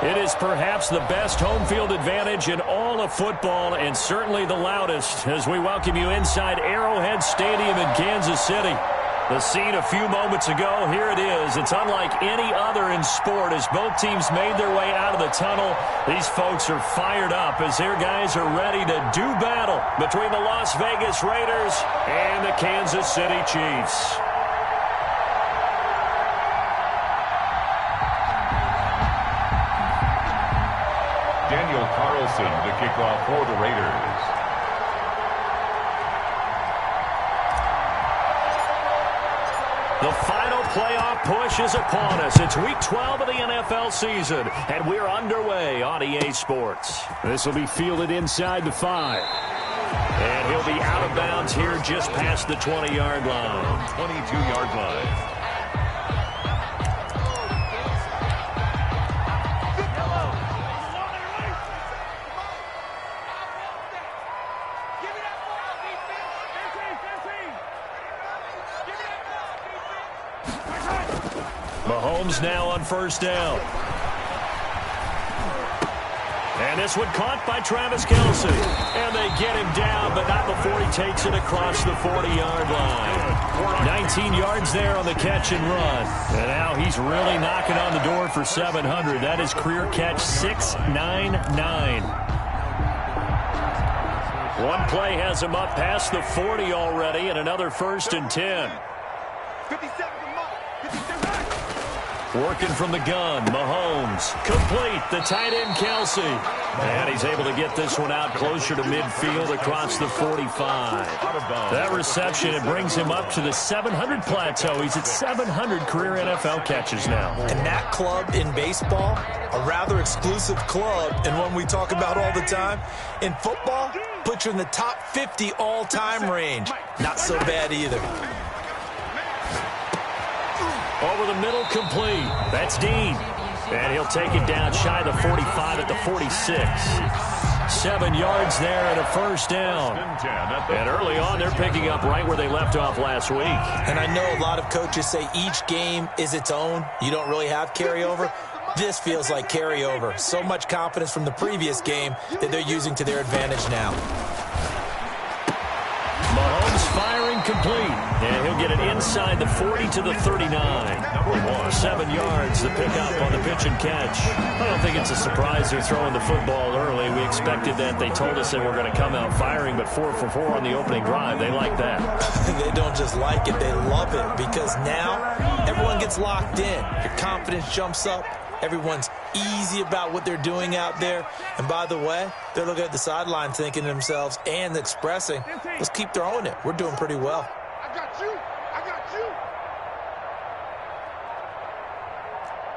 It is perhaps the best home field advantage in all of football and certainly the loudest as we welcome you inside Arrowhead Stadium in Kansas City. The scene a few moments ago, here it is. It's unlike any other in sport as both teams made their way out of the tunnel. These folks are fired up as their guys are ready to do battle between the Las Vegas Raiders and the Kansas City Chiefs. Daniel Carlson, the kickoff for the Raiders. The final playoff push is upon us. It's Week 12 of the NFL season, and we're underway on EA Sports. This will be fielded inside the 5. And he'll be out of bounds here just past the 20-yard line. 22-yard line. Mahomes now on first down. And this one caught by Travis Kelce. And they get him down, but not before he takes it across the 40-yard line. 19 yards there on the catch and run. And now he's really knocking on the door for 700. That is career catch 699. One play has him up past the 40 already, and another 1st and 10. 57. Working from the gun, Mahomes. Complete, the tight end, Kelce. And he's able to get this one out closer to midfield across the 45. That reception, it brings him up to the 700 plateau. He's at 700 career NFL catches now. And that club in baseball, a rather exclusive club, and one we talk about all the time. In football, puts you in the top 50 all-time range. Not so bad either. Over the middle, complete. That's Dean. And he'll take it down shy of the 45 at the 46. 7 yards there and a first down. And early on, they're picking up right where they left off last week. And I know a lot of coaches say each game is its own. You don't really have carryover. This feels like carryover. So much confidence from the previous game that they're using to their advantage now. Mahomes firing complete. And he'll get it inside the 40 to the 39. 7 yards, the pickup on the pitch and catch. I don't think it's a surprise they're throwing the football early. We expected that. They told us they were going to come out firing, but 4 for 4 on the opening drive. They like that. They don't just like it, they love it, because now everyone gets locked in. Your confidence jumps up. Everyone's easy about what they're doing out there. And by the way, they're looking at the sideline thinking to themselves and expressing, let's keep throwing it. We're doing pretty well. I got you. I got you.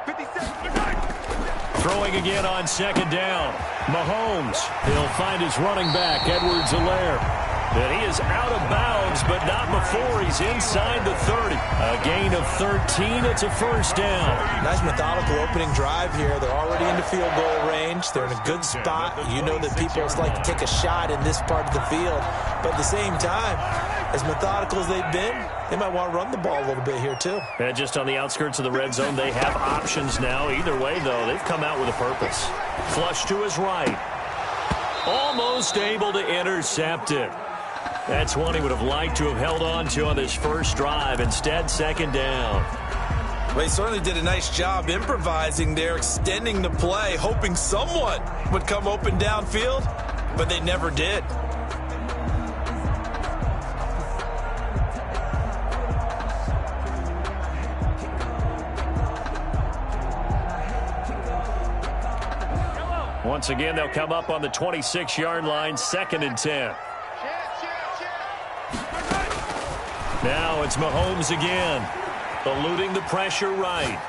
57. Throwing again on second down. Mahomes. He'll find his running back, Edwards-Helaire. And he is out of bounds, but not before he's inside the 30. A gain of 13. It's a first down. Nice methodical opening drive here. They're already into field goal range. They're in a good spot. You know that people like to take a shot in this part of the field. But at the same time, as methodical as they've been, they might want to run the ball a little bit here too. And just on the outskirts of the red zone, they have options now. Either way, though, they've come out with a purpose. Flush to his right. Almost able to intercept it. That's one he would have liked to have held on to on this first drive. Instead, second down. Well, he certainly did a nice job improvising there, extending the play, hoping someone would come open downfield, but they never did. Once again, they'll come up on the 26-yard line, 2nd and 10. Now it's Mahomes again, eluding the pressure right.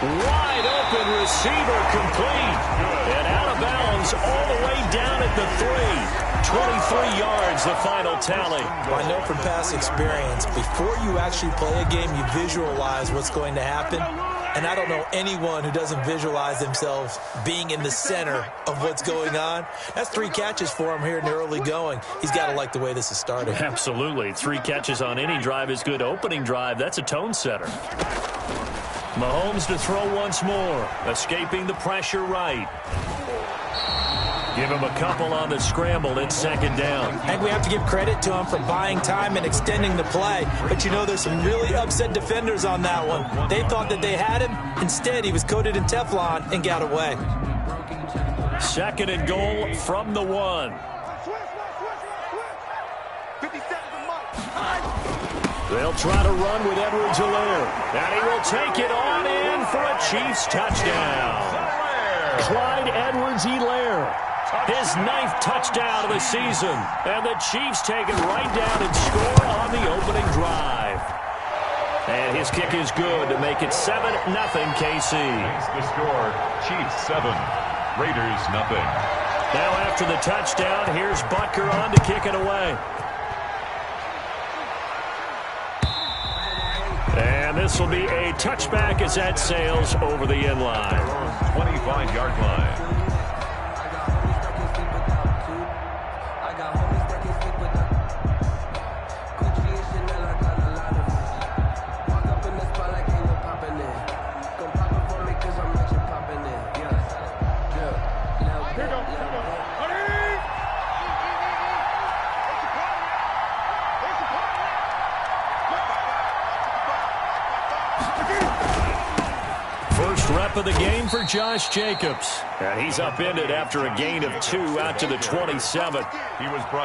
Wide open receiver complete. And out of bounds all the way down at the 3. 23 yards, the final tally. Well, I know from past experience, before you actually play a game, you visualize what's going to happen. And I don't know anyone who doesn't visualize themselves being in the center of what's going on. That's 3 catches for him here in the early going. He's got to like the way this is starting. Absolutely. 3 catches on any drive is good. Opening drive, that's a tone setter. Mahomes to throw once more, escaping the pressure right. Give him a couple on the scramble. It's second down. I think we have to give credit to him for buying time and extending the play. But you know, there's some really upset defenders on that one. They thought that they had him. Instead, he was coated in Teflon and got away. Second and goal from the 1. 50 seconds a month. They'll try to run with Edwards-Helaire. And he will take it on in for a Chiefs touchdown. Clyde Edwards-Helaire. His 9th touchdown of the season. And the Chiefs take it right down and score on the opening drive. And his kick is good to make it 7-0 KC. That's the score. Chiefs 7, Raiders nothing. Now after the touchdown, here's Butker on to kick it away. And this will be a touchback as that sails over the end line. 25-yard line. Of the game for Josh Jacobs. And he's upended after a gain of 2 out to the 27.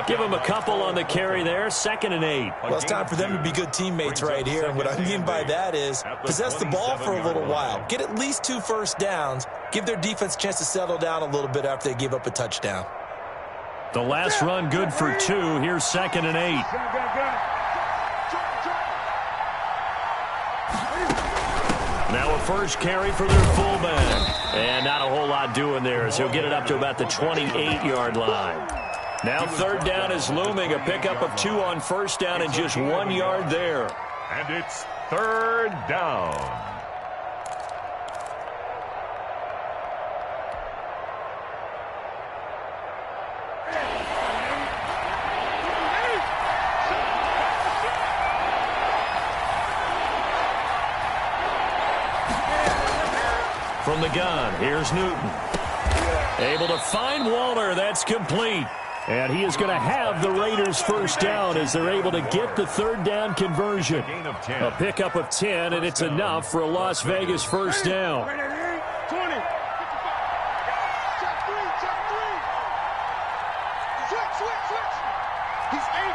Give him a couple on the carry there. 2nd and 8. Well, it's time for them to be good teammates right here. And what I mean by that is possess the ball for a little while. Get at least 2 first downs. Give their defense a chance to settle down a little bit after they give up a touchdown. The last run good for 2. Here's 2nd and 8. Now a first carry for their fullback. And not a whole lot doing there as he'll get it up to about the 28-yard line. Now 3rd down is looming. A pickup of 2 on first down and just 1 yard there. And it's 3rd down. From the gun, here's Newton. Able to find Waller. That's complete. And he is going to have the Raiders first down as they're able to get the 3rd down conversion. A pickup of 10, and it's enough for a Las Vegas first down. 20. Switch. He's 8.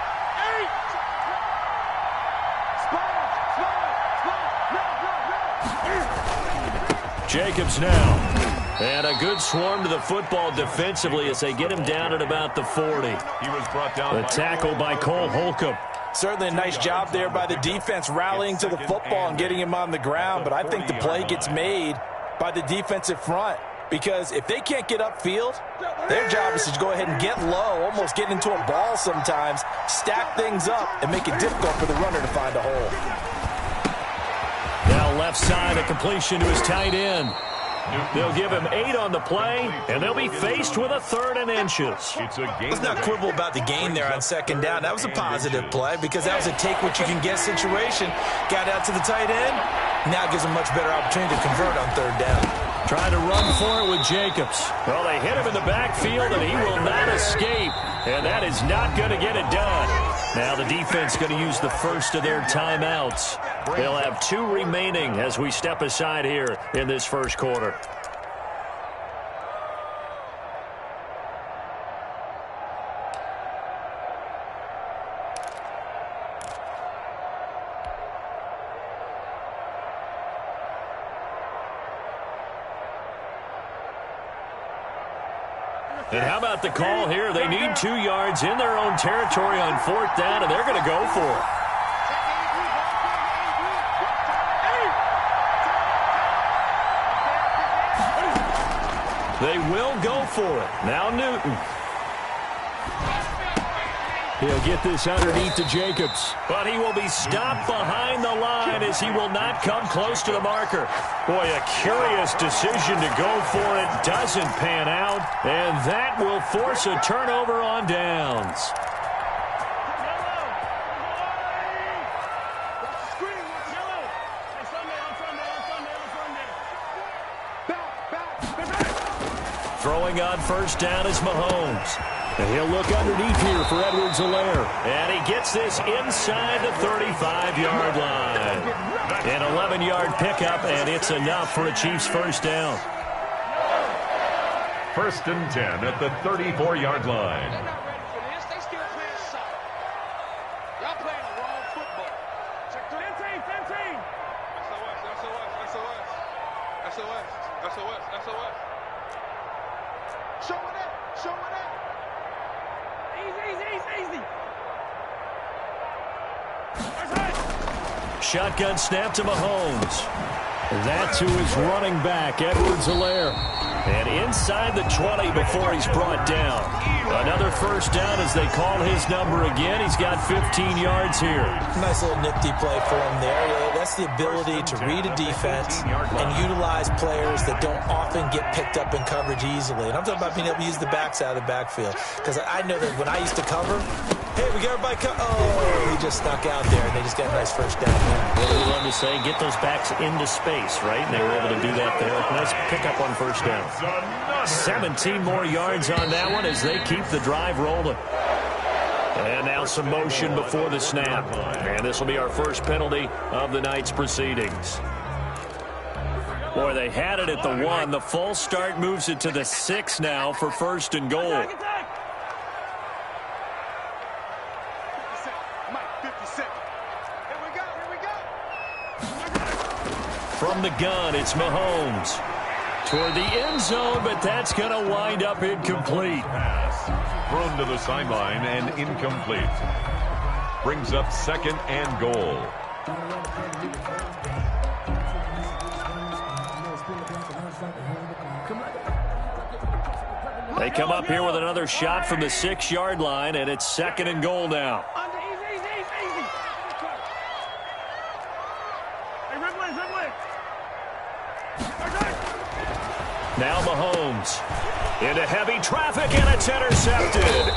Jacobs now. And a good swarm to the football defensively as they get him down at about the 40. He was brought down. The tackle by Cole Holcomb. Certainly a nice job there by the defense rallying to the football and getting him on the ground. But I think the play gets made by the defensive front. Because if they can't get upfield, their job is to go ahead and get low, almost get into a ball sometimes, stack things up, and make it difficult for the runner to find a hole. Now left side, a completion to his tight end. They'll give him 8 on the play, and they'll be faced with a 3rd and inches. Let's not quibble about the gain there on 2nd down. That was a positive play because that was a take-what-you-can-get situation. Got out to the tight end. Now gives him much better opportunity to convert on 3rd down. Trying to run for it with Jacobs. Well, they hit him in the backfield, and he will not escape. And that is not going to get it done. Now the defense going to use the first of their timeouts. They'll have 2 remaining as we step aside here in this first quarter. And how about the call here? They need 2 yards in their own territory on 4th down, and they're going to go for it. They will go for it. Now Newton. He'll get this underneath to Jacobs. But he will be stopped behind the line as he will not come close to the marker. Boy, a curious decision to go for it. Doesn't pan out. And that will force a turnover on downs. Throwing on first down is Mahomes. And he'll look underneath here for Edwards-Helaire. And he gets this inside the 35-yard line. An 11-yard pickup, and it's enough for a Chiefs first down. 1st and 10 at the 34-yard line. Shotgun snap to Mahomes. That's who is running back, Edwards-Helaire. And inside the 20 before he's brought down. Another first down as they call his number again. He's got 15 yards here. Nice little nifty play for him there. Yeah, that's the ability to read a defense and utilize players that don't often get picked up in coverage easily. And I'm talking about being able to use the backs out of the backfield. Because I know that when I used to cover, hey, we got everybody oh, he just snuck out there, and they just got a nice first down there. What do we love to say? Get those backs into space, right? And they were able to do that there. Nice pickup on first down. 17 more yards on that one as they keep the drive rolling. And now some motion before the snap. And this will be our first penalty of the night's proceedings. Boy, they had it at the 1. The false start moves it to the 6 now for 1st and goal. From the gun, it's Mahomes. Toward the end zone, but that's going to wind up incomplete. Pass thrown to the sideline and incomplete. Brings up 2nd and goal. They come up here with another shot from the 6-yard line, and it's 2nd and goal now. Now Mahomes into heavy traffic, and it's intercepted.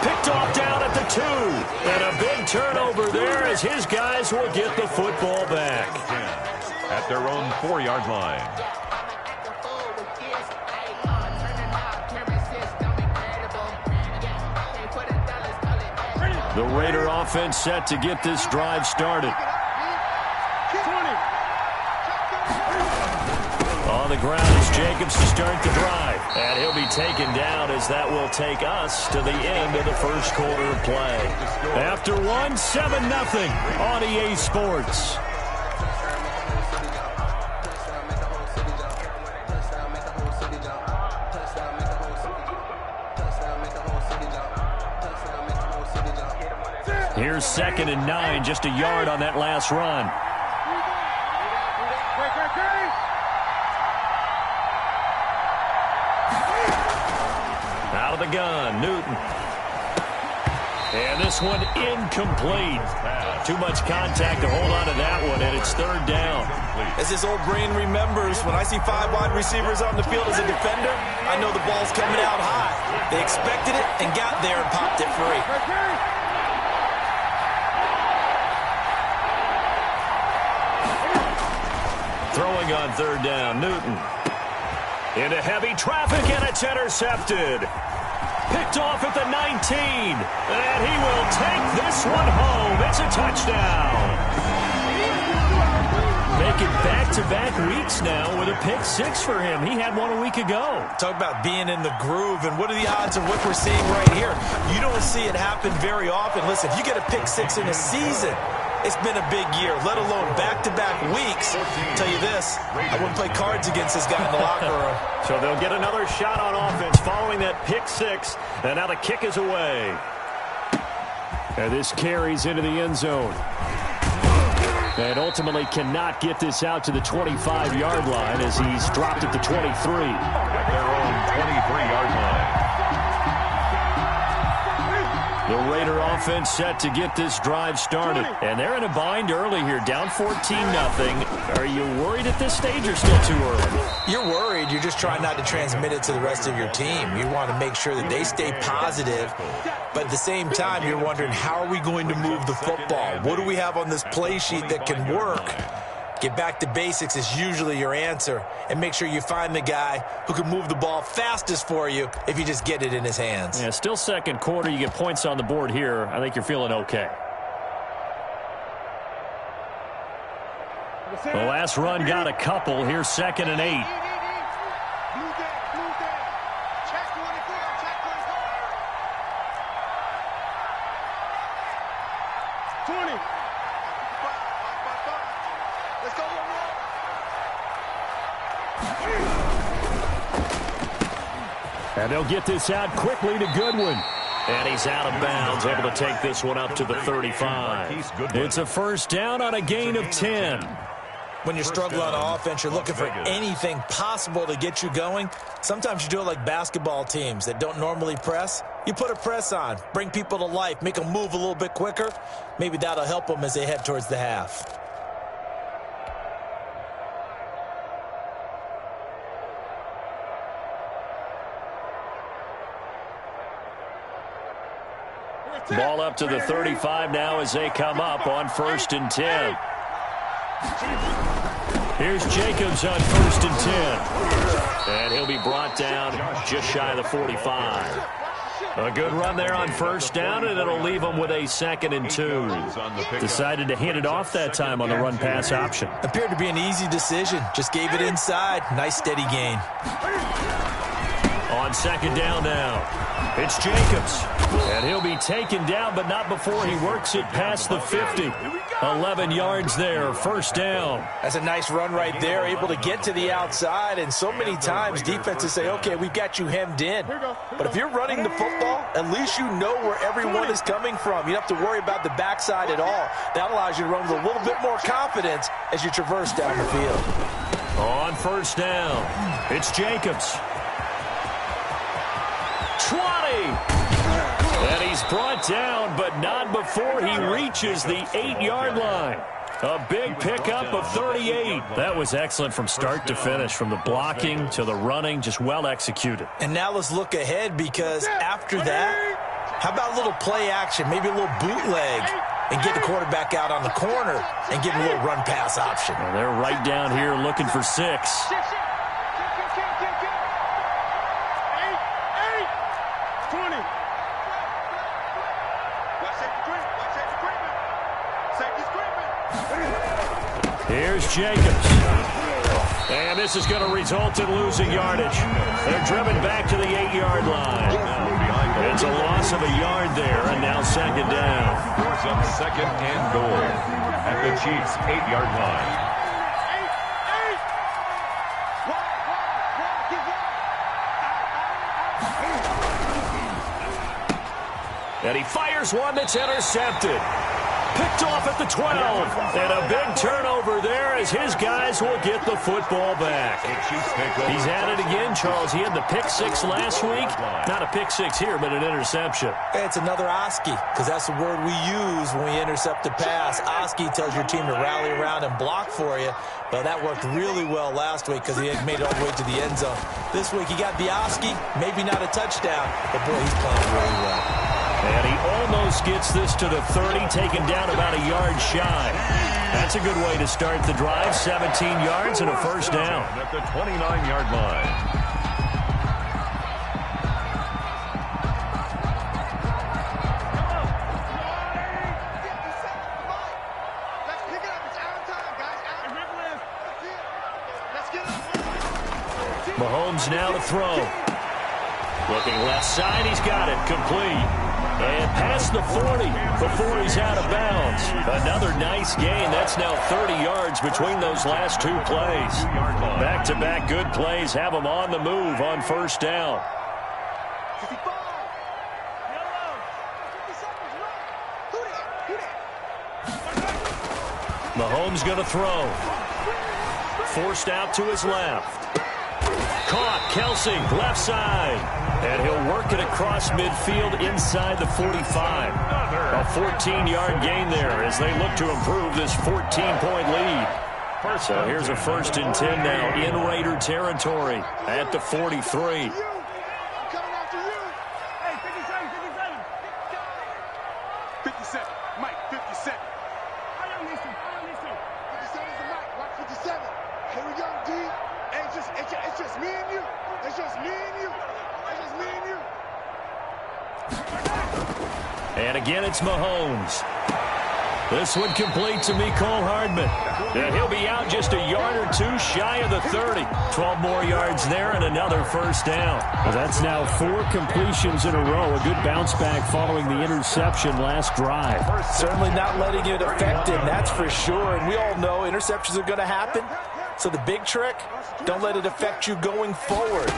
Picked off down at the 2. And a big turnover there as his guys will get the football back. At their own 4-yard line. The Raider offense set to get this drive started. On the ground is Jacobs to start the drive. And he'll be taken down as that will take us to the end of the first quarter of play. After 1, 7-0 on EA Sports. Here's 2nd and 9, just a yard on that last run. Out of the gun, Newton. And this one incomplete. Too much contact to hold on to that one, and it's 3rd down. As his old brain remembers, when I see 5 wide receivers on the field as a defender, I know the ball's coming out high. They expected it and got there and popped it free. Throwing on 3rd down, Newton. Into heavy traffic, and it's intercepted. Picked off at the 19. And he will take this one home. It's a touchdown. Making back-to-back weeks now with a pick 6 for him. He had one a week ago. Talk about being in the groove, and what are the odds of what we're seeing right here? You don't see it happen very often. Listen, if you get a pick 6 in a season, it's been a big year, let alone back-to-back weeks. I'll tell you this, I wouldn't play cards against this guy in the locker room. So they'll get another shot on offense following that pick 6, and now the kick is away. And this carries into the end zone. And ultimately cannot get this out to the 25-yard line as he's dropped at the 23. At their own 23-yard line. The Raider offense set to get this drive started. And they're in a bind early here, down 14-0. Are you worried at this stage or still too early? You're worried. You're just trying not to transmit it to the rest of your team. You want to make sure that they stay positive. But at the same time, you're wondering, how are we going to move the football? What do we have on this play sheet that can work? Get back to basics is usually your answer, and make sure you find the guy who can move the ball fastest for you if you just get it in his hands. Yeah, still second quarter. You get points on the board here. I think you're feeling okay. The last run got a couple. Here's 2nd and 8. And they'll get this out quickly to Goodwin. And he's out of bounds, able to take this one up to the 35. It's a first down on a gain of 10. When you're struggling on offense, you're looking for anything possible to get you going. Sometimes you do it like basketball teams that don't normally press. You put a press on, bring people to life, make them move a little bit quicker. Maybe that'll help them as they head towards the half. Ball up to the 35 now as they come up on 1st and 10. Here's Jacobs on 1st and 10. And he'll be brought down just shy of the 45. A good run there on 1st down, and it'll leave them with a 2nd and 2. Decided to hand it off that time on the run-pass option. Appeared to be an easy decision. Just gave it inside. Nice steady gain. On 2nd down now, it's Jacobs. And he'll be taken down, but not before he works it past the 50. 11 yards there, 1st down. That's a nice run right there, able to get to the outside. And so many times defenses say, okay, we've got you hemmed in. But if you're running the football, at least you know where everyone is coming from. You don't have to worry about the backside at all. That allows you to run with a little bit more confidence as you traverse down the field. On 1st down, it's Jacobs. 20. And he's brought down, but not before he reaches the 8-yard line. A big pickup of 38. That was excellent from start to finish, from the blocking to the running, just well executed. And now let's look ahead, because after that, how about a little play action, maybe a little bootleg, and get the quarterback out on the corner and give him a little run-pass option. Well, they're right down here looking for 6. Here's Jacobs. And this is going to result in losing yardage. They're driven back to the 8-yard line. It's a loss of a yard there, and now 2nd down. Force up 2nd and goal at the Chiefs' 8-yard line. And he fires one that's intercepted. Picked off at the 12. And a big turnover there as his guys will get the football back. He's at it again, Charles. He had the pick 6 last week. Not a pick 6 here, but an interception. It's another Oski, because that's the word we use when we intercept a pass. Oski tells your team to rally around and block for you. Well, that worked really well last week because he had made it all the way to the end zone. This week he got the Oski, maybe not a touchdown, but boy, he's playing really well. And he almost gets this to the 30, taken down about a yard shy. That's a good way to start the drive. 17 yards and a 1st down. At the 29-yard line. Mahomes now to throw. Looking left side, he's got it, complete. And past the 40 before he's out of bounds. Another nice gain. That's now 30 yards between those last 2 plays. Back-to-back good plays have him on the move on 1st down. Mahomes going to throw. Forced out to his left. Caught, Kelsey, left side. And he'll work it across midfield inside the 45. A 14-yard gain there as they look to improve this 14-point lead. So here's a 1st and 10 now in Raider territory at the 43. It's just me and you. It's just me and you. It's just me and you. And again, it's Mahomes. This one complete to Mecole Hardman. And he'll be out just a yard or two shy of the 30. 12 more yards there and another first down. Well, that's now 4 completions in a row. A good bounce back following the interception last drive. Certainly not letting it affect him, that's for sure. And we all know interceptions are going to happen. So the big trick, don't let it affect you going forward.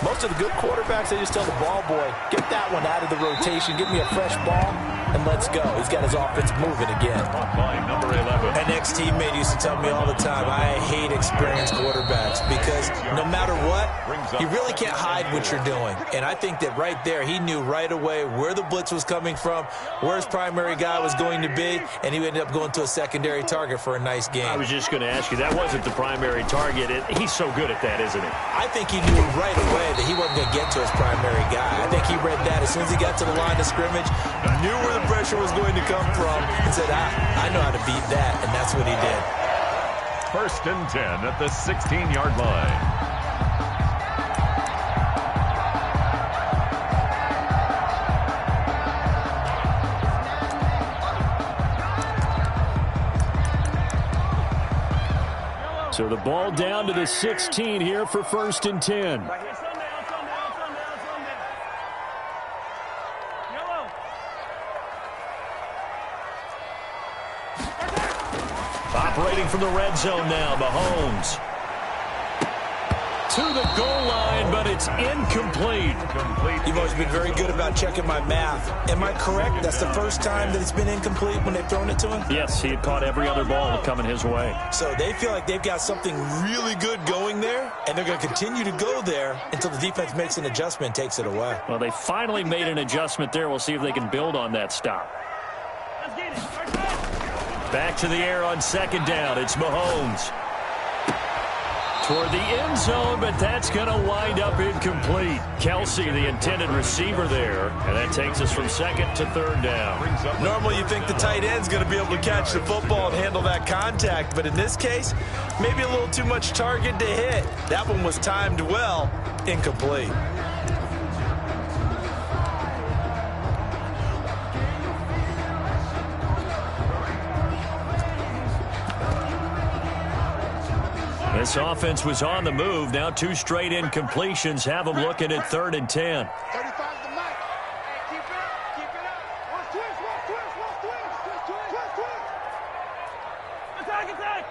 Most of the good quarterbacks, they just tell the ball boy, get that one out of the rotation, give me a fresh ball, and let's go. He's got his offense moving again. By number 11. An ex-teammate used to tell me all the time, I hate experienced quarterbacks because no matter what, you really can't hide what you're doing. And I think that right there, he knew right away where the blitz was coming from, where his primary guy was going to be, and he ended up going to a secondary target for a nice game. I was just going to ask you, that wasn't the primary target. He's so good at that, isn't he? I think he knew right away that he wasn't going to get to his primary guy. I think he read that as soon as he got to the line of scrimmage, knew where the pressure was going to come from, and said, I know how to beat that, and that's what he did. 1st and 10 at the 16-yard line. So the ball down to the 16 here for 1st and 10. Operating from the red zone now, Mahomes. To the goal line, but it's incomplete. You've always been very good about checking my math. Am I correct? That's the first time that it's been incomplete when they've thrown it to him? Yes, he had caught every other ball coming his way. So they feel like they've got something really good going there, and they're going to continue to go there until the defense makes an adjustment and takes it away. Well, they finally made an adjustment there. We'll see if they can build on that stop. Back to the air on 2nd down. It's Mahomes. Toward the end zone, but that's going to wind up incomplete. Kelsey, the intended receiver there, and that takes us from 2nd to 3rd down. Normally you think the tight end's going to be able to catch the football and handle that contact, but in this case, maybe a little too much target to hit. That one was timed well, incomplete. This offense was on the move. Now 2 straight incompletions have them looking at 3rd and 10. 35's the mic. Hey, keep it up. Keep it up. One twist. Attack.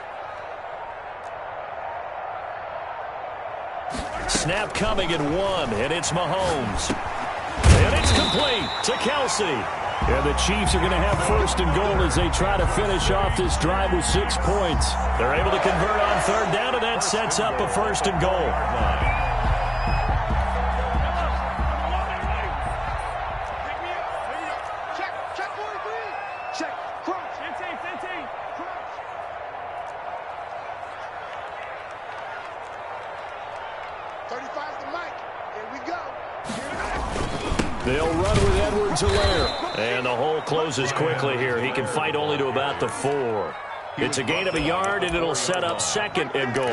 Snap coming at 1, and it's Mahomes. And it's complete to Kelsey. And the Chiefs are going to have 1st and goal as they try to finish off this drive with 6 points. They're able to convert on 3rd down, and that sets up a 1st and goal. Check 43. Check. Crunch. 15. Crunch. The mic. Here we go. They'll run with Edwards-Helaire. And the hole closes quickly here. He can fight only to about the 4. It's a gain of a yard, and it'll set up 2nd and goal.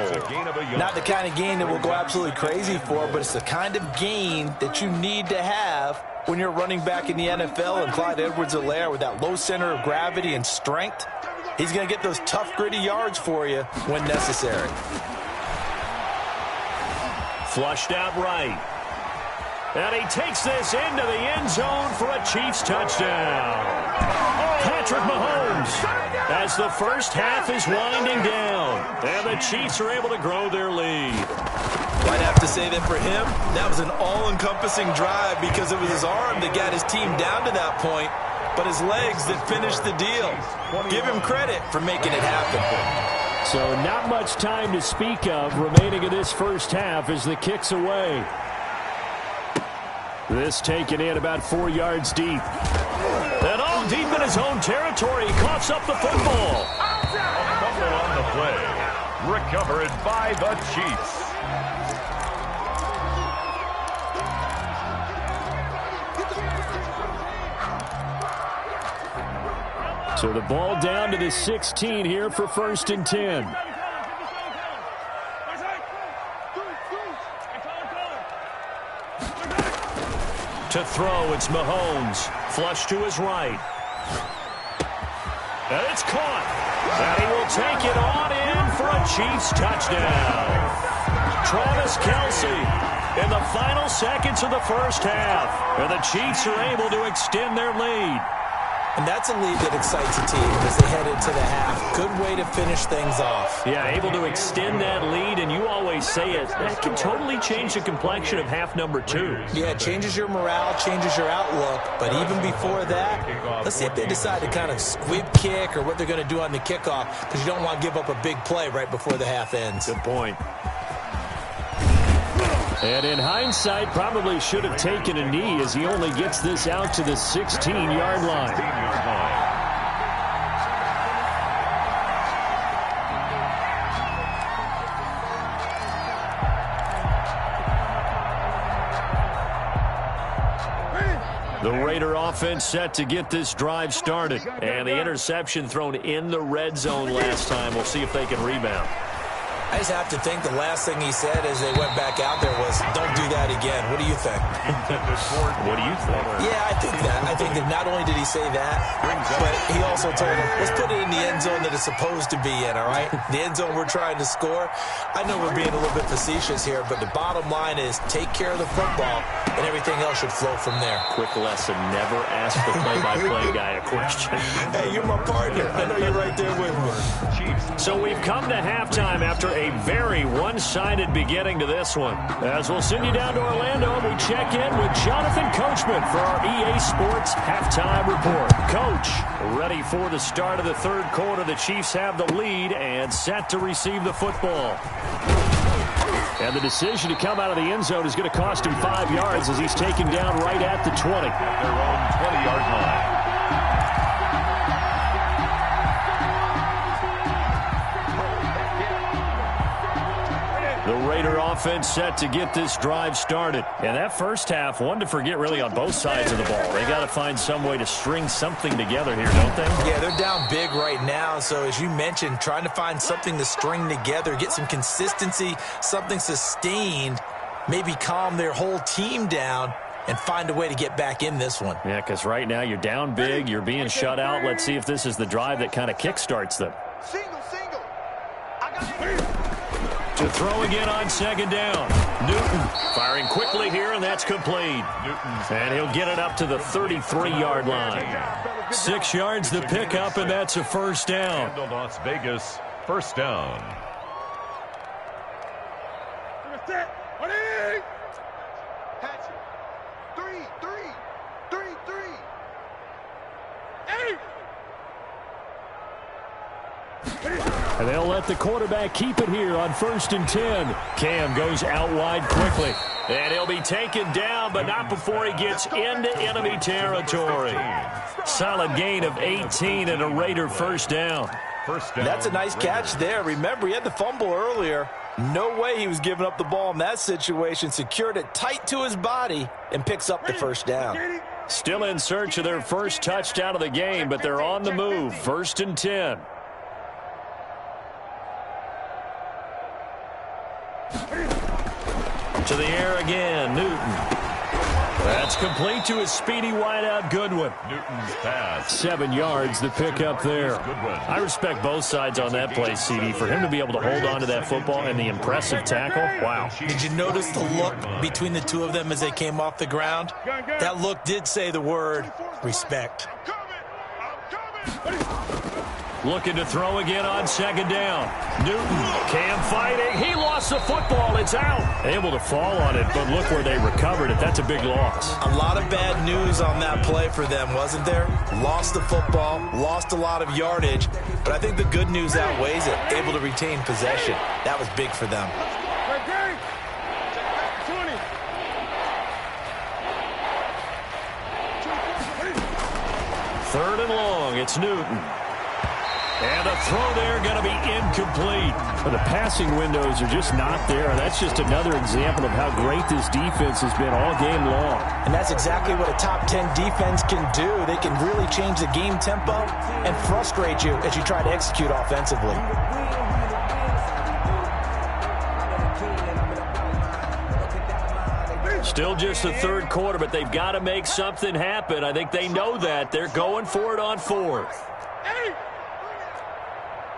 Not the kind of gain that we'll go absolutely crazy for, but it's the kind of gain that you need to have when you're running back in the NFL. And Clyde Edwards-Helaire, with that low center of gravity and strength, he's going to get those tough, gritty yards for you when necessary. Flushed out right. And he takes this into the end zone for a Chiefs touchdown. Patrick Mahomes, as the first half is winding down. And the Chiefs are able to grow their lead. I'd have to say that for him, that was an all-encompassing drive because it was his arm that got his team down to that point, but his legs that finished the deal. Give him credit for making it happen. So not much time to speak of remaining in this first half as the kick's away. This taken in about 4 yards deep. And all deep in his own territory, he coughs up the football. Fumble on the play. Recovered by the Chiefs. So the ball down to the 16 here for 1st and 10. To throw, it's Mahomes. Flush to his right. And it's caught. And he will take it on in for a Chiefs touchdown. Travis Kelce in the final seconds of the first half. And the Chiefs are able to extend their lead. And that's a lead that excites a team as they head into the half. Good way to finish things off. Yeah, able to extend that lead, and you always say it. That can totally change the complexion of half number 2. Yeah, it changes your morale, changes your outlook. But even before that, let's see if they decide to kind of squib kick or what they're going to do on the kickoff, because you don't want to give up a big play right before the half ends. Good point. And in hindsight, probably should have taken a knee as he only gets this out to the 16-yard line. The Raider offense set to get this drive started. And the interception thrown in the red zone last time. We'll see if they can rebound. I just have to think the last thing he said as they went back out there was, don't do that again. What do you think? What do you think? Yeah, I think that. I think that not only did he say that, but he also told him, let's put it in the end zone that it's supposed to be in, all right? The end zone we're trying to score. I know we're being a little bit facetious here, but the bottom line is take care of the football, and everything else should flow from there. Quick lesson, never ask the play-by-play guy a question. Hey, you're my partner. I know you're right there with me. So we've come to halftime after a very one-sided beginning to this one. As we'll send you down to Orlando, we check in with Jonathan Coachman for our EA Sports Halftime Report. Coach, ready for the start of the third quarter. The Chiefs have the lead and set to receive the football. And the decision to come out of the end zone is going to cost him 5 yards as he's taken down right at the 20. At their own 20-yard line. The Raider offense set to get this drive started. And that first half, one to forget really on both sides of the ball. They got to find some way to string something together here, don't they? Yeah, they're down big right now. So as you mentioned, trying to find something to string together, get some consistency, something sustained, maybe calm their whole team down and find a way to get back in this one. Yeah, because right now you're down big, you're being shut out. Let's see if this is the drive that kind of kickstarts them. Single. I got it. To throw again on second down. Newton firing quickly here, and that's complete. And he'll get it up to the 33-yard line. 6 yards the pickup, and that's a first down. Las Vegas, first down. Hatchet. 3. And they'll let the quarterback keep it here on 1st and 10. Cam goes out wide quickly. And he'll be taken down, but not before he gets into enemy territory. Solid gain of 18 and a Raider first down. That's a nice catch there. Remember, he had the fumble earlier. No way he was giving up the ball in that situation. Secured it tight to his body and picks up the first down. Still in search of their first touchdown of the game, but they're on the move. 1st and 10. To the air again, Newton. That's complete to his speedy wideout, Goodwin. Newton's pass. 7 yards, the pickup there. I respect both sides on that play, CD. For him to be able to hold on to that football and the impressive tackle, wow. Did you notice the look between the two of them as they came off the ground? That look did say the word respect. I'm coming. Looking to throw again on second down. Newton, Cam fighting. He lost the football. It's out. Able to fall on it, but look where they recovered it. That's a big loss. A lot of bad news on that play for them, wasn't there? Lost the football, lost a lot of yardage, but I think the good news outweighs it. Able to retain possession. That was big for them. 3rd and long. It's Newton. And a throw there going to be incomplete. But the passing windows are just not there. And that's just another example of how great this defense has been all game long. And that's exactly what a top 10 defense can do. They can really change the game tempo and frustrate you as you try to execute offensively. Still just the third quarter, but they've got to make something happen. I think they know that. They're going for it on fourth.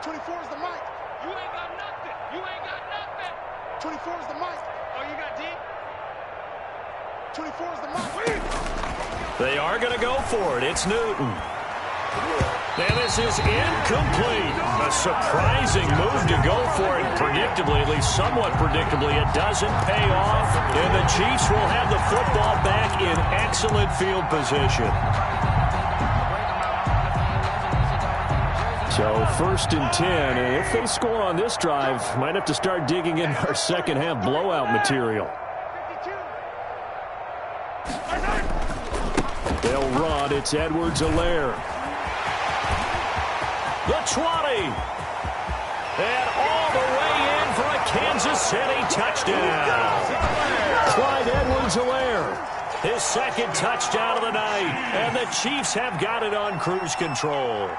24 is the mic. You ain't got nothing. You ain't got nothing. 24 is the mic. Oh, you got D? 24 is the mic. They are going to go for it. It's Newton. And this is incomplete. A surprising move to go for it. Predictably, at least somewhat predictably, it doesn't pay off. And the Chiefs will have the football back in excellent field position. So 1st and 10, and if they score on this drive, might have to start digging in our second half blowout material. They'll run. It's Edwards-Helaire. The 20. And all the way in for a Kansas City touchdown. Clyde Edwards-Helaire. His second touchdown of the night. And the Chiefs have got it on cruise control.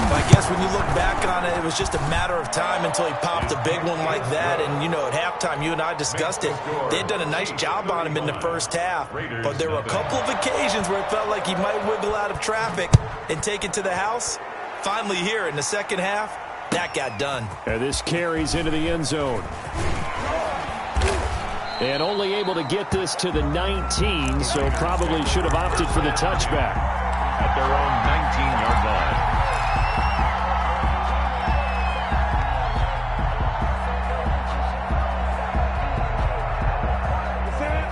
I guess when you look back on it, it was just a matter of time until he popped a big one like that. And, you know, at halftime, you and I discussed it. They had done a nice job on him in the first half. But there were a couple of occasions where it felt like he might wiggle out of traffic and take it to the house. Finally here in the second half, that got done. And this carries into the end zone. And only able to get this to the 19, so probably should have opted for the touchback. At their own 19-yard line.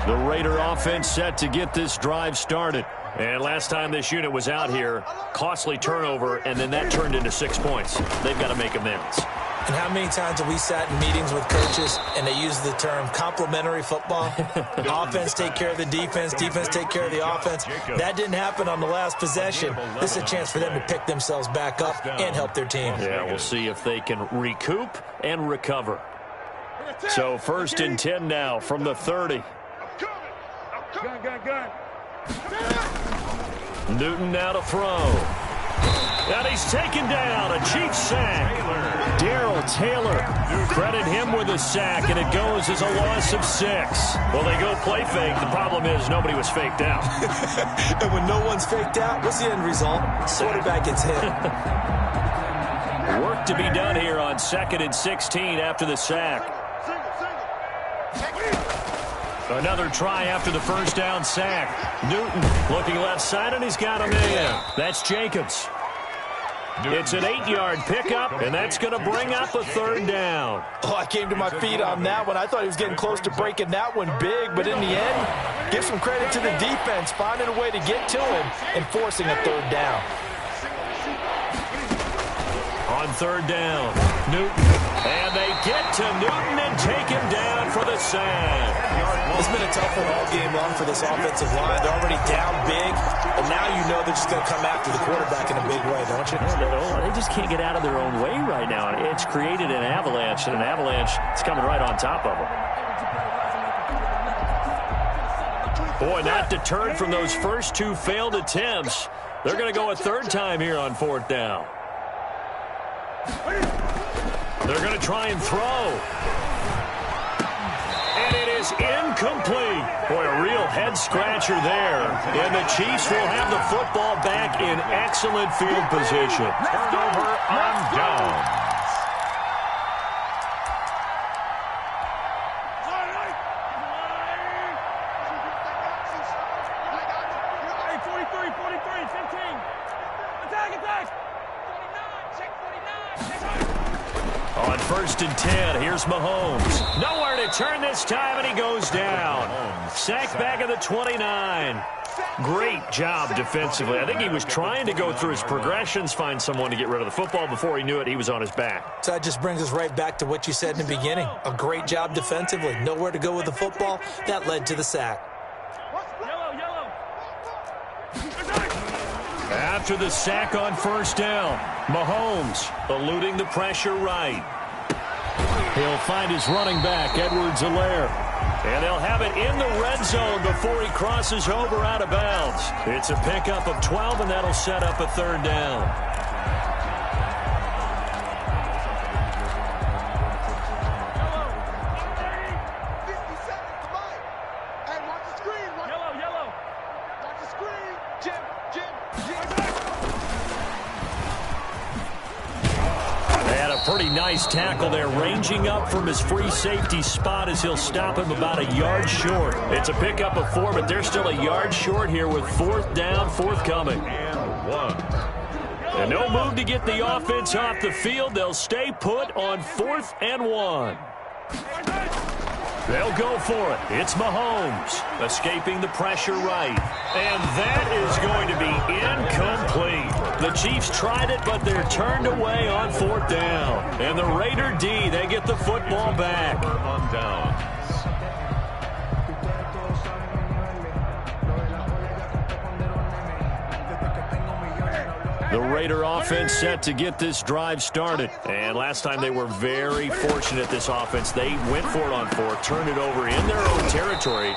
The Raider offense set to get this drive started. And last time this unit was out here, costly turnover, and then that turned into 6 points. They've got to make amends. And how many times have we sat in meetings with coaches and they use the term complementary football? Offense take care of the defense, defense take care of the offense. That didn't happen on the last possession. This is a chance for them to pick themselves back up and help their team. Yeah, we'll see if they can recoup and recover. So 1st and 10 now from the 30. Gun. Newton now to throw. And he's taken down. A Chiefs sack. Darrell Taylor. Credit him with a sack, and it goes as a loss of 6. Well, they go play fake. The problem is nobody was faked out. And when no one's faked out, what's the end result? Quarterback gets hit. Work to be done here on 2nd and 16 after the sack. Another try after the first down sack. Newton looking left side, and he's got him in. That's Jacobs. It's an 8-yard pickup, and that's going to bring up a 3rd down. Oh, I came to my feet on that one. I thought he was getting close to breaking that one big, but in the end, give some credit to the defense, finding a way to get to him and forcing a 3rd down. On 3rd down, Newton. And they get to Newton and take him down for the sack. It's been a tough one all game long for this offensive line. They're already down big, and now you know they're just going to come after the quarterback in a big way, don't you? They just can't get out of their own way right now. It's created an avalanche, and an avalanche is coming right on top of them. Boy, not deterred from those first 2 failed attempts. They're going to go a 3rd time here on 4th down. They're going to try and throw. And it is incomplete. Boy, a real head-scratcher there. And the Chiefs will have the football back in excellent field position. Turnover on downs. Hey, 43, 15. Attack. 49, check 49. On 1st and 10, here's Mahomes. Nowhere to turn this time, and he goes down. Sacked back at the 29. Great job defensively. I think he was trying to go through his progressions, find someone to get rid of the football. Before he knew it, he was on his back. So that just brings us right back to what you said in the beginning. A great job defensively. Nowhere to go with the football. That led to the sack. Yellow. After the sack on 1st down, Mahomes eluding the pressure right. He'll find his running back, Edwards-Helaire. And they'll have it in the red zone before he crosses over out of bounds. It's a pickup of 12, and that'll set up a 3rd down. pretty nice tackle there, ranging up from his free safety spot as he'll stop him about a yard short. It's a pickup of 4, but they're still a yard short here with 4th down, forthcoming. And 1. And no move to get the offense off the field. They'll stay put on 4th and 1. They'll go for it. It's Mahomes escaping the pressure right. And that is going to be incomplete. The Chiefs tried it, but they're turned away on 4th down. And the Raider D, they get the football back. On downs. The Raider offense set to get this drive started. And last time they were very fortunate, this offense. They went for it on 4th, turned it over in their own territory,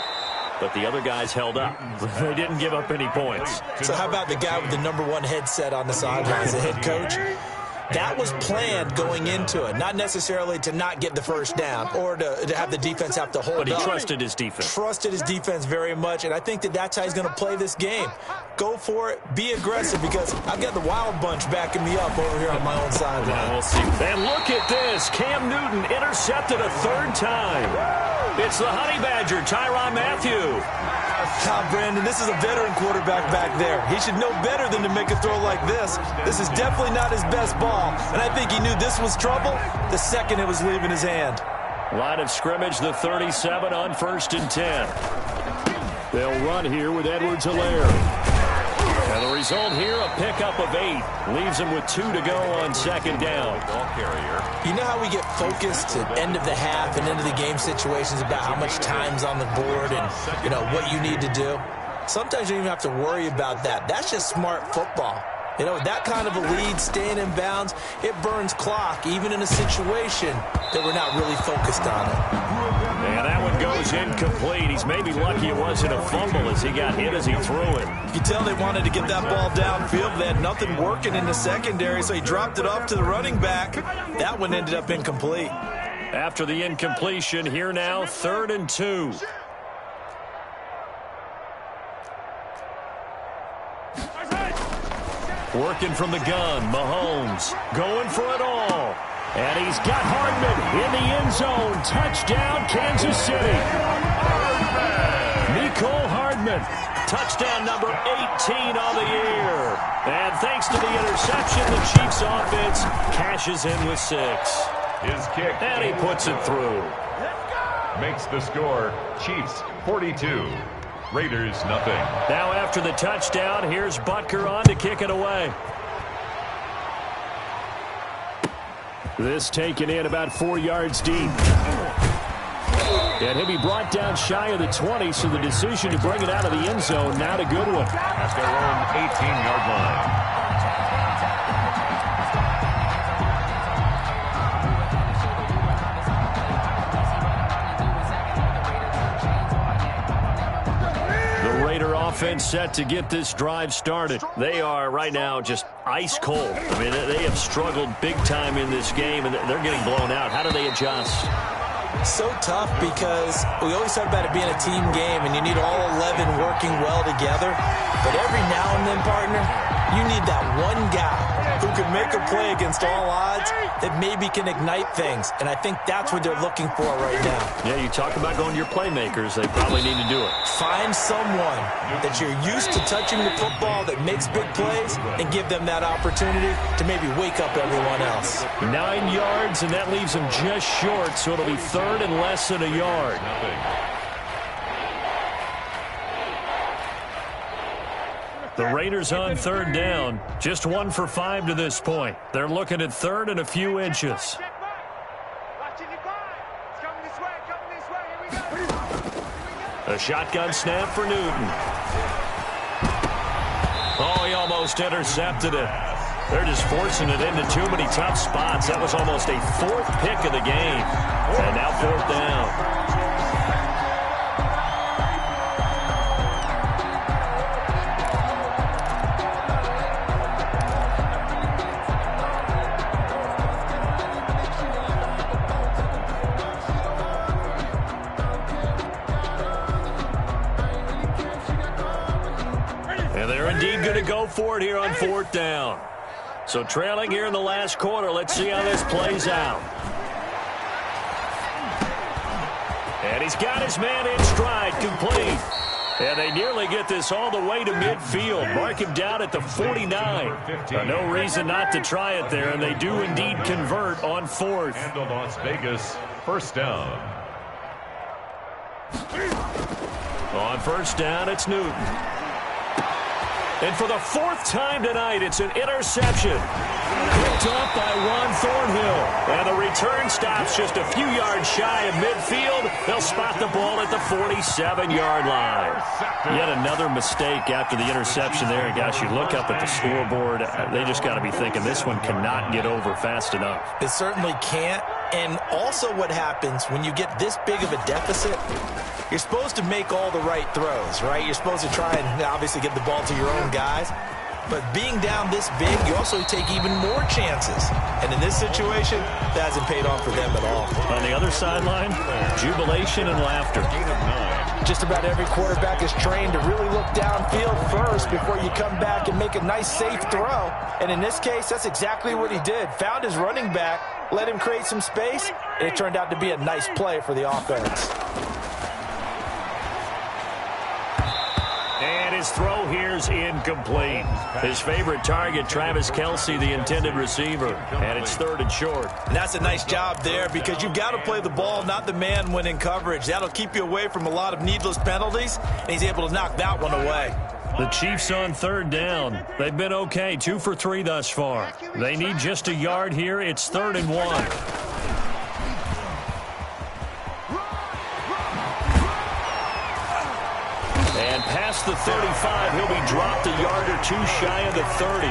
but the other guys held up. They didn't give up any points. So how about the guy with the #1 headset on the sidelines, the head coach? That was planned going into it, not necessarily to not get the first down or to have the defense have to hold up. But he trusted his defense. Trusted his defense very much, and I think that's how he's going to play this game. Go for it, be aggressive, because I've got the Wild Bunch backing me up over here on my own sideline. Yeah, we'll see. And look at this. Cam Newton intercepted a 3rd time. It's the Honey Badger, Tyrann Mathieu. Brandon, this is a veteran quarterback back there. He should know better than to make a throw like this. This is definitely not his best ball, and I think he knew this was trouble the second it was leaving his hand. Line of scrimmage, the 37 on 1st and 10. They'll run here with Edwards-Helaire. And the result here, a pickup of 8. Leaves him with 2 to go on 2nd down. Ball carrier. You know how we get focused at end of the half and end of the game situations about how much time's on the board and, what you need to do? Sometimes you don't even have to worry about that. That's just smart football. That kind of a lead, staying in bounds, it burns clock, even in a situation that we're not really focused on it. And that one goes incomplete. He's maybe lucky it wasn't a fumble as he got hit as he threw it. You can tell they wanted to get that ball downfield. They had nothing working in the secondary, so he dropped it off to the running back. That one ended up incomplete. After the incompletion, here now, 3rd and 2. Working from the gun, Mahomes going for it all. And he's got Hardman in the end zone. Touchdown, Kansas City. Mecole Hardman, touchdown number 18 on the year. And thanks to the interception, the Chiefs offense cashes in with 6. His kick. And he puts it through. Makes the score Chiefs 42. Raiders nothing. Now after the touchdown, here's Butker on to kick it away. This taken in about 4 yards deep. And he'll be brought down shy of the 20, so the decision to bring it out of the end zone, not a good one. At their own 18-yard line. Offense set to get this drive started. They are right now just ice cold. I mean, they have struggled big time in this game, and they're getting blown out. How do they adjust? So tough, because we always talk about it being a team game, and you need all 11 working well together. But every now and then, partner, you need that one guy who can make a play against all odds that maybe can ignite things. And I think that's what they're looking for right now. Yeah, you talk about going to your playmakers. They probably need to do it. Find someone that you're used to touching the football that makes big plays and give them that opportunity to maybe wake up everyone else. 9 yards, and that leaves them just short, so it'll be 3rd and less than a yard. The Raiders on 3rd down. Just 1 for 5 to this point. They're looking at 3rd and a few inches. A shotgun snap for Newton. Oh, he almost intercepted it. They're just forcing it into too many tough spots. That was almost a 4th pick of the game. And now 4th down. For it here on 4th down. So So trailing here in the last quarter. Let's see how this plays out. And he's got his man in stride, complete. And they nearly get this all the way to midfield. Mark him down at the 49. No reason not to try it there, and they do indeed convert on fourth. And the Las Vegas first down. On first down, it's Newton. And for the fourth time tonight, it's an interception. Picked off by Juan Thornhill. And the return stops just a few yards shy of midfield. They'll spot the ball at the 47-yard line. Yet another mistake after the interception there. And gosh, you look up at the scoreboard, they just got to be thinking this one cannot get over fast enough. It certainly can't. And also what happens when you get this big of a deficit, you're supposed to make all the right throws, right? You're supposed to try and obviously get the ball to your own guys. But being down this big, you also take even more chances. And in this situation, that hasn't paid off for them at all. On the other sideline, jubilation and laughter. Just about every quarterback is trained to really look downfield first before you come back and make a nice, safe throw. And in this case, that's exactly what he did. Found his running back, let him create some space, and it turned out to be a nice play for the offense. And his throw here's incomplete. His favorite target, Travis Kelce, the intended receiver. And it's third and short. And that's a nice job there because you've got to play the ball, not the man when in coverage. That'll keep you away from a lot of needless penalties, and he's able to knock that one away. The Chiefs on third down. They've been okay, 2 for 3 thus far. They need just a yard here. It's 3rd and 1. And past the 35, he'll be dropped a yard or two shy of the 30.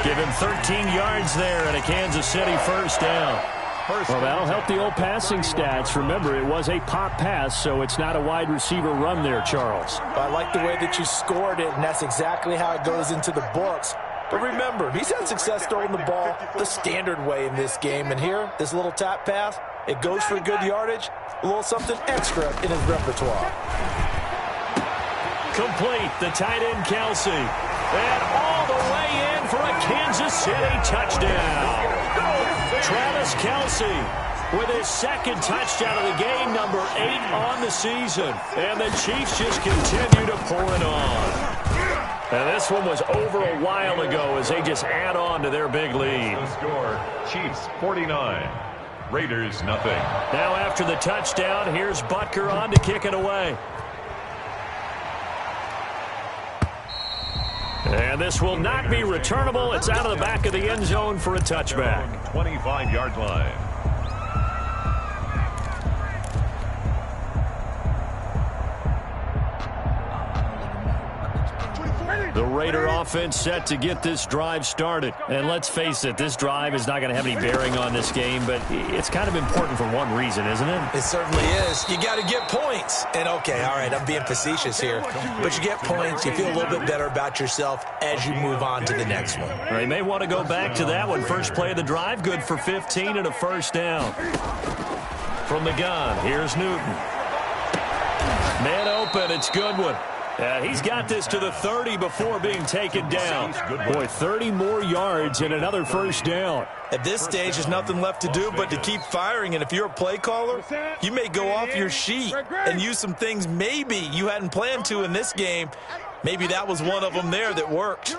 Give him 13 yards there and a Kansas City first down. Well, that'll help the old passing stats. Remember, it was a pop pass, so it's not a wide receiver run there, Charles. I like the way that you scored it, and that's exactly how it goes into the books. But remember, he's had success throwing the ball the standard way in this game. And here, this little tap pass, it goes for good yardage, a little something extra in his repertoire. Complete, the tight end Kelce. And all the way in for a Kansas City touchdown. Travis Kelce with his second touchdown of the game, number 8 on the season. And the Chiefs just continue to pour it on. And this one was over a while ago as they just add on to their big lead. The score, Chiefs 49, Raiders nothing. Now after the touchdown, here's Butker on to kick it away. And this will not be returnable. It's out of the back of the end zone for a touchback. 25-yard line. The Raider offense set to get this drive started. And let's face it, this drive is not going to have any bearing on this game, but it's kind of important for one reason, isn't it? It certainly is. You got to get points. And okay, all right, I'm being facetious here. But you get points, you feel a little bit better about yourself as you move on to the next one. They may want to go back to that one. First play of the drive, good for 15 and a first down. From the gun, here's Newton. Man open, it's Goodwin. He's got this to the 30 before being taken down. Boy, 30 more yards and another first down. At this stage, there's nothing left to do but to keep firing. And if you're a play caller, you may go off your sheet and use some things maybe you hadn't planned to in this game. Maybe that was one of them there that worked.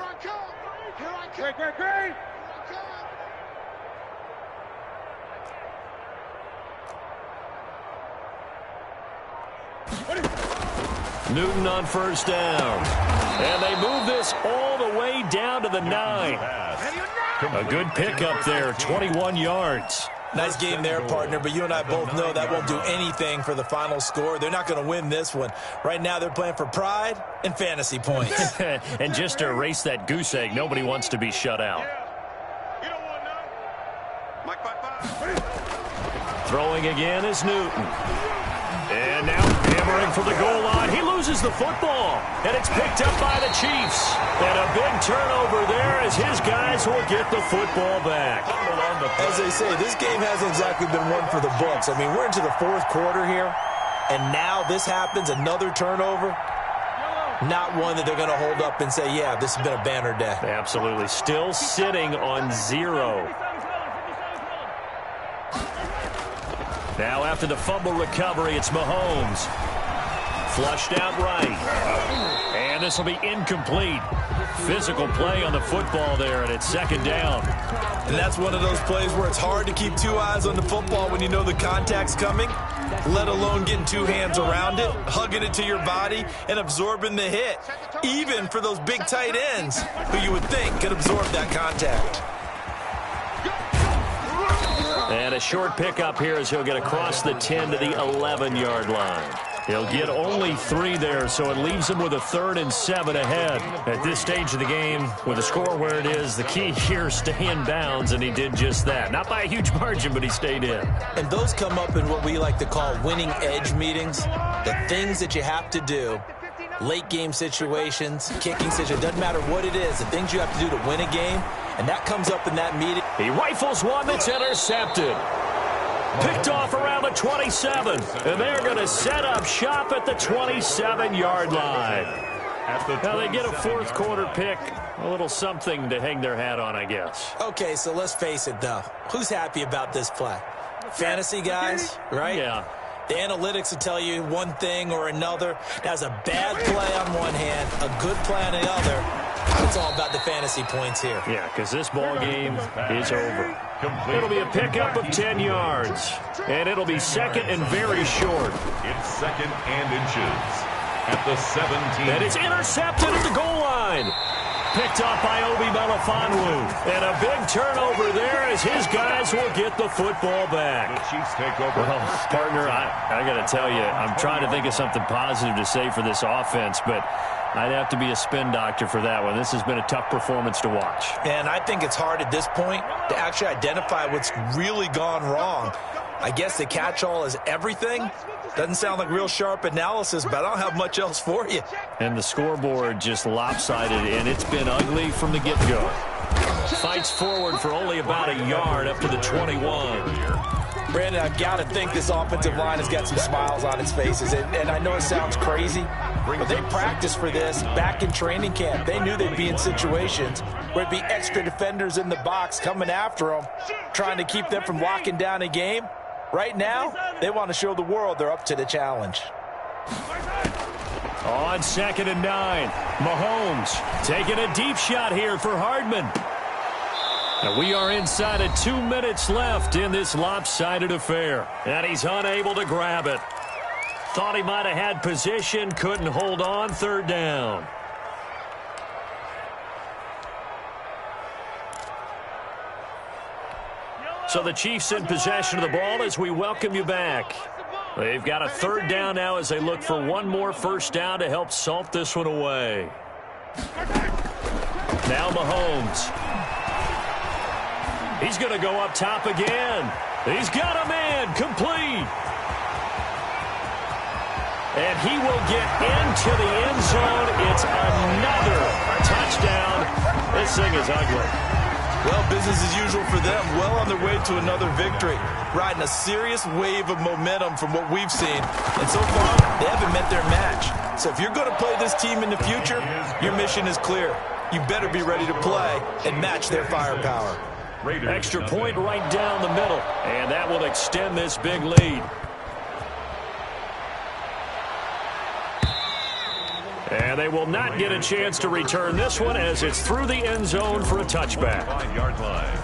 Newton on first down. And they move this all the way down to the 9. A good pickup there, 21 yards. Nice game there, partner, but you and I both know that won't do anything for the final score. They're not going to win this one. Right now, they're playing for pride and fantasy points. And just to erase that goose egg, nobody wants to be shut out. Throwing again is Newton. And now hammering for the goal line. He loses the football. And it's picked up by the Chiefs. And a big turnover there as his guys will get the football back. As they say, this game hasn't exactly been one for the books. I mean, we're into the fourth quarter here. And now this happens, another turnover. Not one that they're going to hold up and say, yeah, this has been a banner day. Absolutely. Still sitting on 0. Now after the fumble recovery, it's Mahomes. Flushed out right. And this will be incomplete. Physical play on the football there, and it's second down. And that's one of those plays where it's hard to keep two eyes on the football when you know the contact's coming, let alone getting two hands around it, hugging it to your body, and absorbing the hit, even for those big tight ends who you would think could absorb that contact. And a short pickup here as he'll get across the 10 to the 11-yard line. He'll get only 3 there, so it leaves him with a 3rd and 7 ahead. At this stage of the game, with the score where it is, the key here, stay in bounds, and he did just that. Not by a huge margin, but he stayed in. And those come up in what we like to call winning edge meetings. The things that you have to do, late game situations, kicking situations, doesn't matter what it is, the things you have to do to win a game, and that comes up in that meeting. He rifles one that's intercepted. Picked off around the 27, and they're going to set up shop at the 27-yard line. Now they get a fourth quarter pick, a little something to hang their hat on, I guess. Okay, so let's face it, though. Who's happy about this play? Fantasy guys, right? Yeah. The analytics will tell you one thing or another. That's a bad play on one hand, a good play on the other. It's all about the fantasy points here. Yeah, because this ball game is over. It'll be a pickup of 10 yards, and it'll be second and very short. It's second and inches at the 17. And it's intercepted at the goal line. Picked off by Obi Melifonwu. And a big turnover there as his guys will get the football back. The Chiefs take over. Well, partner, I got to tell you, I'm trying to think of something positive to say for this offense, but I'd have to be a spin doctor for that one. This has been a tough performance to watch. And I think it's hard at this point to actually identify what's really gone wrong. I guess the catch-all is everything. Doesn't sound like real sharp analysis, but I don't have much else for you. And the scoreboard just lopsided, and it's been ugly from the get-go. Fights forward for only about a yard up to the 21. Brandon, I've got to think this offensive line has got some smiles on its faces. And I know it sounds crazy, but they practiced for this back in training camp. They knew they'd be in situations where it'd be extra defenders in the box coming after them, trying to keep them from locking down a game. Right now, they want to show the world they're up to the challenge. On 2nd and 9, Mahomes taking a deep shot here for Hardman. Now we are inside of 2 minutes left in this lopsided affair. And he's unable to grab it. Thought he might have had position, couldn't hold on, 3rd down. So the Chiefs in possession of the ball as we welcome you back. They've got a 3rd down now as they look for one more first down to help salt this one away. Now Mahomes. He's going to go up top again. He's got a man complete. And he will get into the end zone. It's another touchdown. This thing is ugly. Well, business as usual for them. Well on their way to another victory. Riding a serious wave of momentum from what we've seen. And so far, they haven't met their match. So if you're going to play this team in the future, your mission is clear. You better be ready to play and match their firepower. Extra point right down the middle. And that will extend this big lead. And they will not get a chance to return this one as it's through the end zone for a touchback. 5-yard line.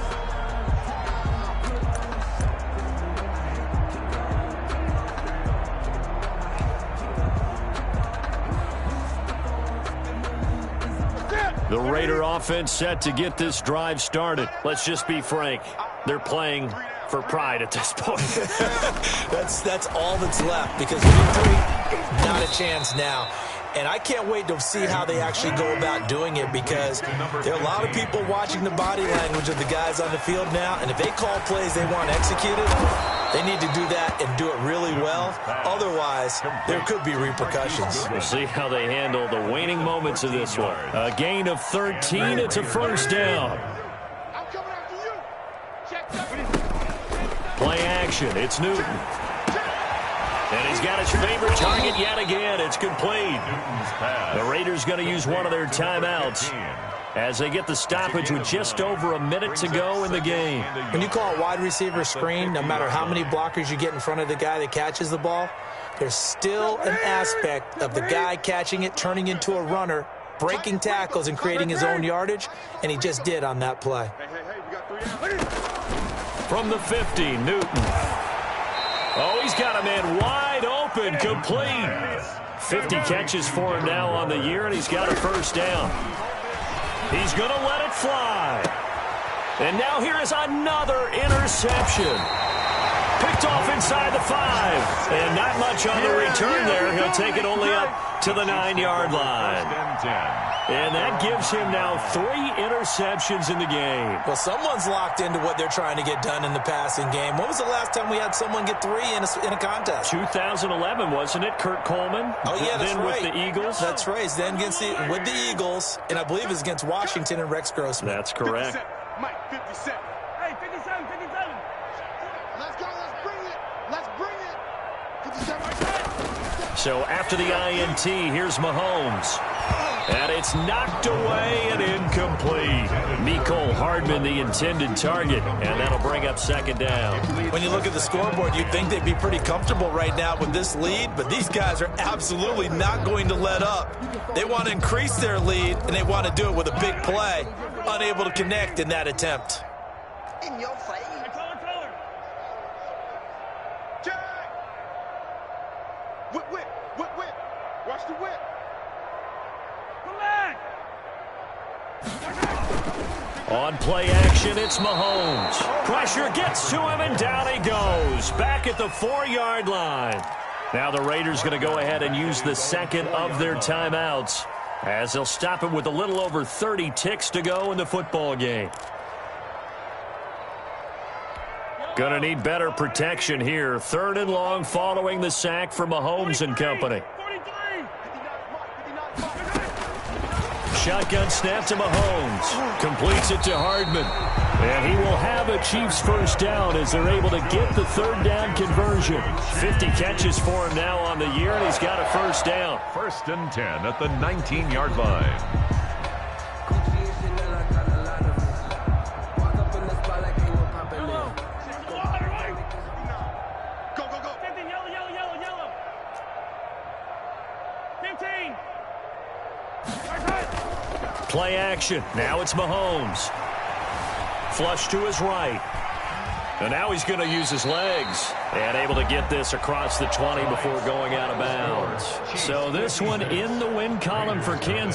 The Raider offense set to get this drive started. Let's just be frank. They're playing for pride at this point. That's all that's left because victory, not a chance now. And I can't wait to see how they actually go about doing it because there are a lot of people watching the body language of the guys on the field now. And if they call plays they want executed, they need to do that and do it really well. Otherwise, there could be repercussions. We'll see how they handle the waning moments of this one. A gain of 13. It's a first down. Play action. It's Newton. And he's got his favorite target yet again. It's complete. The Raiders going to use one of their timeouts as they get the stoppage with just over a minute to go in the game. When you call a wide receiver screen, no matter how many blockers you get in front of the guy that catches the ball, there's still an aspect of the guy catching it, turning into a runner, breaking tackles and creating his own yardage, and he just did on that play. From the 50, Newton. Oh, he's got a man wide open, complete. 50 catches for him now on the year, and he's got a first down. He's going to let it fly. And now here is another interception. Picked off inside the 5. And not much on the return there. He'll take it only up to the 9-yard line. And that gives him now 3 interceptions in the game. Well, someone's locked into what they're trying to get done in the passing game. When was the last time we had someone get 3 in a contest? 2011, wasn't it? Kurt Coleman. Oh, yeah, that's then right. With the Eagles. That's right. Then with the Eagles, and I believe it was against Washington and Rex Grossman. That's correct. 57. Mike, 57. Hey, 57, 57. Let's go. Let's bring it. Let's bring it. 57. So after the INT, here's Mahomes. And it's knocked away and incomplete. Mecole Hardman, the intended target, and that'll bring up second down. When you look at the scoreboard, you'd think they'd be pretty comfortable right now with this lead, but these guys are absolutely not going to let up. They want to increase their lead, and they want to do it with a big play. Unable to connect in that attempt. In your face. Jack. Whip, whip, whip, whip. Watch the whip. On play action, it's Mahomes. Pressure gets to him, and down he goes. Back at the 4-yard line. Now the Raiders going to go ahead and use the second of their timeouts, as they'll stop it with a little over 30 ticks to go in the football game. Going to need better protection here. 3rd and long following the sack for Mahomes and company. Shotgun snap to Mahomes. Completes it to Hardman. And he will have a Chiefs first down as they're able to get the 3rd down conversion. 50 catches for him now on the year, and he's got a first down. 1st and 10 at the 19-yard line. Go, go, go. 50, yellow. 15. Play action. Now it's Mahomes. Flush to his right. And now he's going to use his legs. And able to get this across the 20 before going out of bounds. So this one in the win column for Kansas.